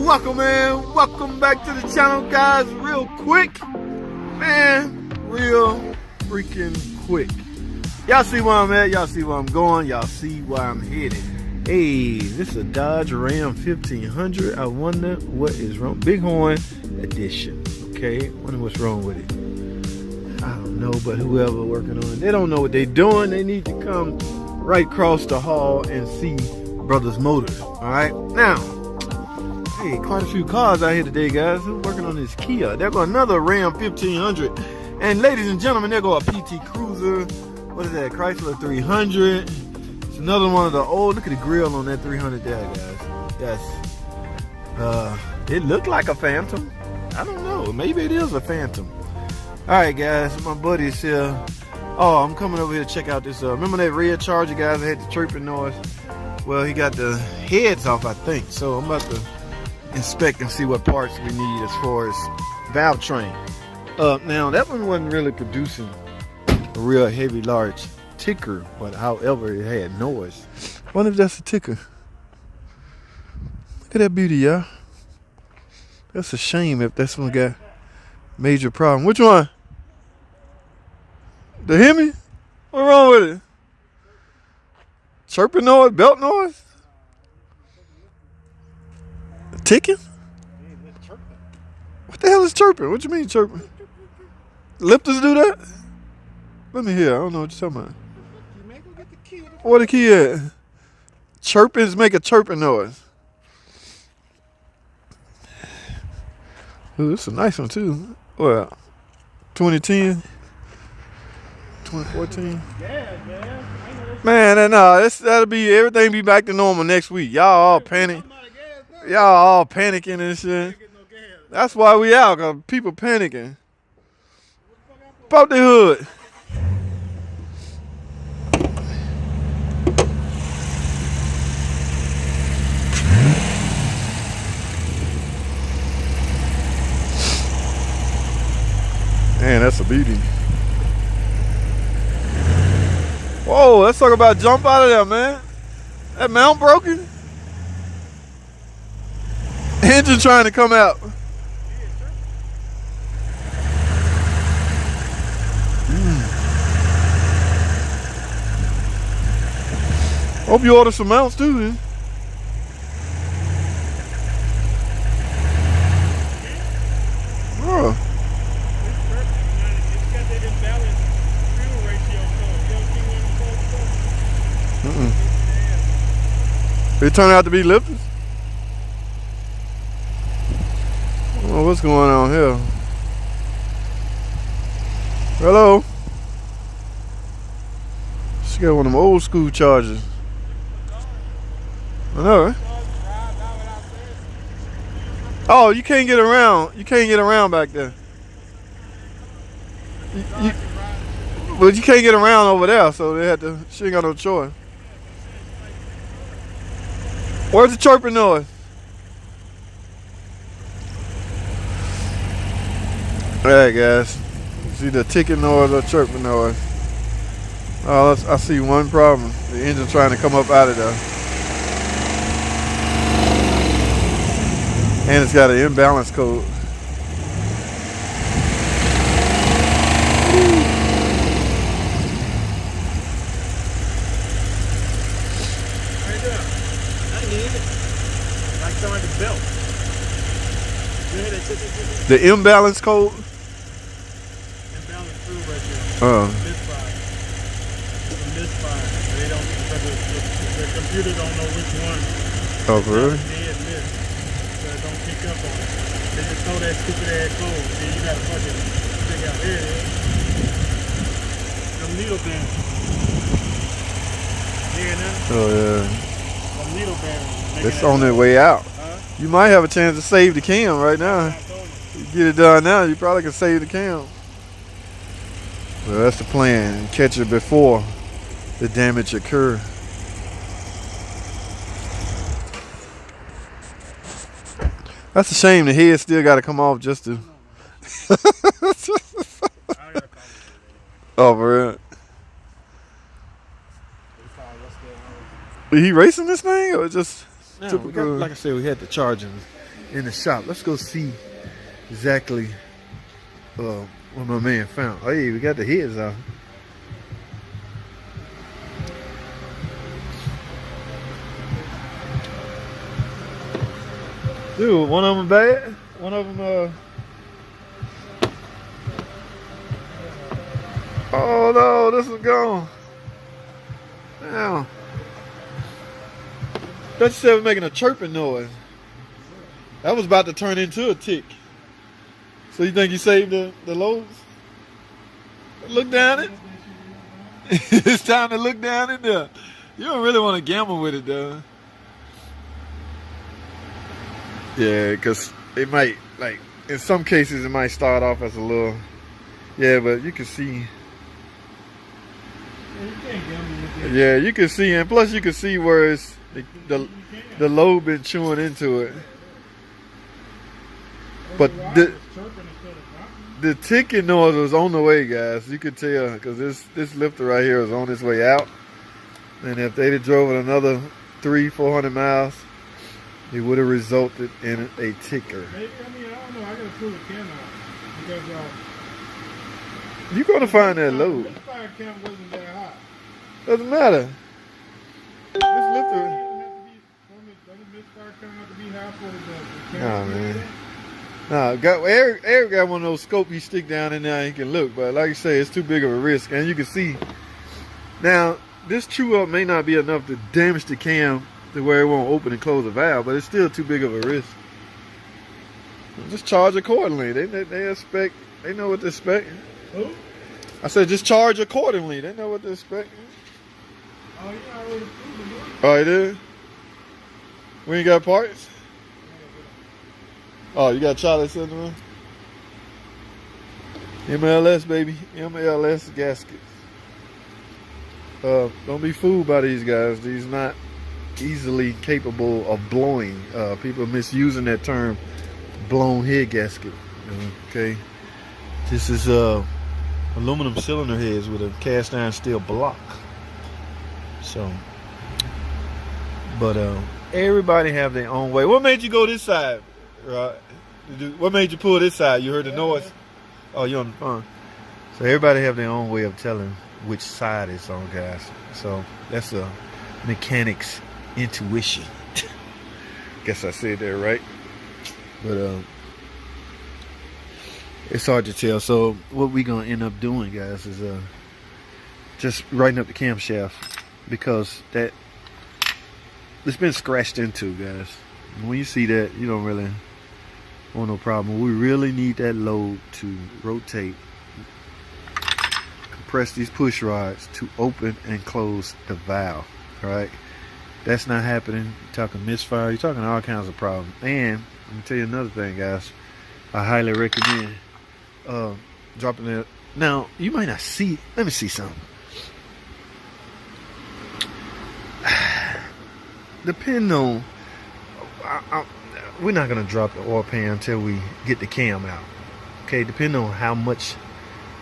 Welcome, man. Welcome back to the channel, guys. Real quick, man. Real freaking quick. Y'all see where I'm at. Y'all see where I'm going. Y'all see where I'm headed. Hey, this is a Dodge Ram 1500. I wonder what is wrong. Bighorn edition. Okay, wonder what's wrong with it. I don't know, but whoever working on it, they don't know what they're doing. They need to come right across the hall and see Brothers Motors. All right, now. Hey, quite a few cars out here today, guys. Who's working on this Kia? There go another Ram 1500. And ladies and gentlemen, there go a PT Cruiser. What is that? Chrysler 300. It's another one of the old. Look at the grill on that 300 there, guys. Yes. It looked like a Phantom. I don't know. Maybe it is a Phantom. All right, guys. My buddy's here. Oh, I'm coming over here to check out this. Remember that red Charger, guys? I had the Chirp Noise. Well, he got the heads off, I think. So I'm about to inspect and see what parts we need as far as valve train. Now that one wasn't really producing a real heavy large ticker, but however it had noise. I wonder if that's a ticker. Look at that beauty, y'all. That's a shame if that's one got major problem. Which one? The Hemi? What's wrong with it? Chirping noise, belt noise? Ticking? What the hell is chirping? What you mean chirping? Lifters do that? Let me hear. I don't know what you're talking about. Where the key at? Chirpings make a chirping noise. Ooh, this is a nice one too. Well, 2010, 2014. Man, no, that'll be everything be back to normal next week. Y'all all panic. Y'all all panicking and shit. That's why we out, cause people panicking. Pop the hood. Man, that's a beauty. Whoa, let's talk about jump out of there, man. That mount broken? Engine trying to come out. Hope you order some mounts too, man. Oh. They turn out to be lifters? Oh, what's going on here? Hello? She got one of them old school Chargers. I know, right? Oh, you can't get around. You can't get around back there. But you can't get around over there, so they had to. She ain't got no choice. Where's the chirping noise? Alright, guys. See the ticking noise or chirping noise? Oh, I see one problem. The engine trying to come up out of there. And it's got an imbalance code. The imbalance code? Imbalance through right there. Misfire. It's a misfire. They don't, the computer don't know which one. Oh, really? Dead miss. So it don't pick up on it. They just throw that stupid ass code. Then you gotta fucking figure out here it is. Them needle bands. Hearing that? Oh, yeah. Them needle bands. It's on their way out. You might have a chance to save the cam right now. You get it done now, you probably can save the cam. Well, that's the plan. Catch it before the damage occurs. That's a shame. The head still got to come off just to. Oh, for real. He racing this thing or just no, we got, like I said, we had the Charger. in the shop. Let's go see exactly what my man found. Oh yeah, we got the heads out. Dude, one of them bad. One of them oh no, this is gone. Damn. That shit was making a chirping noise. That was about to turn into a tick. So you think you saved the loads? Look down it. It's time to look down in there. You don't really want to gamble with it though. Yeah, because it might, like, in some cases it might start off as a little, yeah, but you can see. Yeah, you can see, and plus you can see where it's the lobe been chewing into it. But the ticking noise was on the way, guys. You could tell because this lifter right here is on its way out. And if they'd have drove it another 300-400 miles, it would have resulted in a ticker. Maybe, I mean, I don't know. I gotta pull the cam out because you're gonna find that load. The fire cam wasn't that high. Doesn't matter. This lifter. Nah, man. Nah, Eric got one of those scopes you stick down in there and he can look, but like you say, it's too big of a risk. And you can see now this chew up may not be enough to damage the cam to where it won't open and close the valve, but it's still too big of a risk. Just charge accordingly. They expect. They know what to expect. Who? I said just charge accordingly. They know what to expect. Oh, yeah, I already proved it. Oh, you did? We ain't got parts? Oh, you got Charlie sitting around? MLS, baby. MLS gaskets. Don't be fooled by these guys. These not easily capable of blowing. People misusing that term, blown head gasket. Okay. This is aluminum cylinder heads with a cast iron steel block. So, but everybody have their own way. What made you go this side? Right? What made you pull this side? You heard the noise? Oh, you're on the phone. So everybody have their own way of telling which side it's on, guys. So that's a mechanic's intuition. Guess I said that right. But it's hard to tell. So what we gonna end up doing, guys, is just writing up the camshaft because that it's been scratched into, guys. When you see that, you don't really want no problem. We really need that load to rotate, compress these push rods to open and close the valve. All right, that's not happening. You're talking misfire. You're talking all kinds of problems. And let me tell you another thing, guys. I highly recommend dropping it. Now you might not see. Let me see something. Depending on, we're not gonna drop the oil pan until we get the cam out. Okay, depending on how much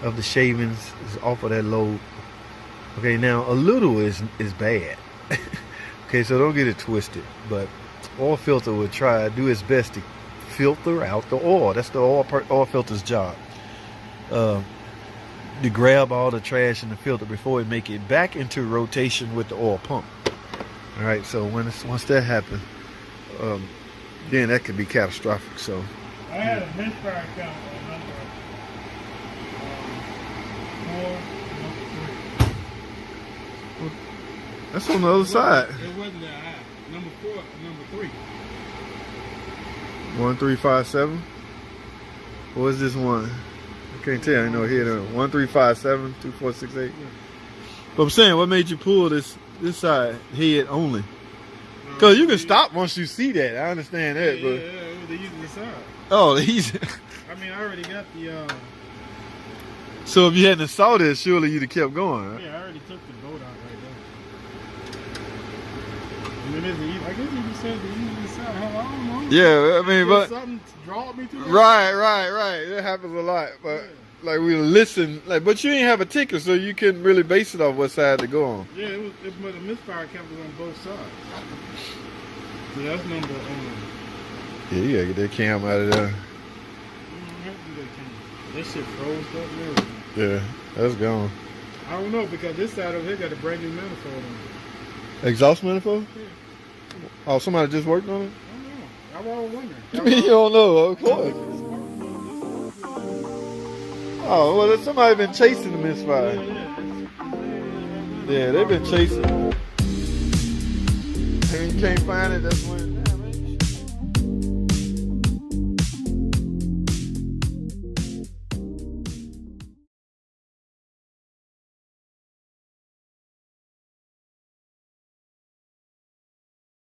of the shavings is off of that load. Okay, now a little is bad. Okay, so don't get it twisted. But oil filter will try do its best to filter out the oil. That's the oil filter's job. To grab all the trash in the filter before it make it back into rotation with the oil pump. All right, so once that happens, then that could be catastrophic. So I had a misfire count on number 4, number 3. that's on the other side. It wasn't that high. Number 4, number 3. 1357. What is this one? I can't tell. I know here 1357 2468. But I'm saying, what made you pull this side head only? Because you can stop once you see that. I understand that, Yeah, but it was the easiest side. oh, the easy. I mean, I already got the. So if you hadn't saw this, surely you'd have kept going. Right? Yeah, I already took the bolt out right there. And it is the I guess you said the easiest side. Hell, I don't know. Yeah, I mean, but something drawed me to it. right. That happens a lot, but. Yeah. Like we listen, like, but you ain't have a ticker, so you couldn't really base it off what side to go on. Yeah, but the misfire cap was on both sides. So that's number Yeah, you gotta get that cam out of there. That shit froze up and everything. Yeah, that's gone. I don't know because this side over here got a brand new manifold on it. Exhaust manifold? Yeah. Oh, somebody just worked on it? I don't know. I was wondering. You mean you don't know? Of course. Oh, well, somebody been chasing the misfire. Yeah, they've been chasing. And you can't find it, that's when.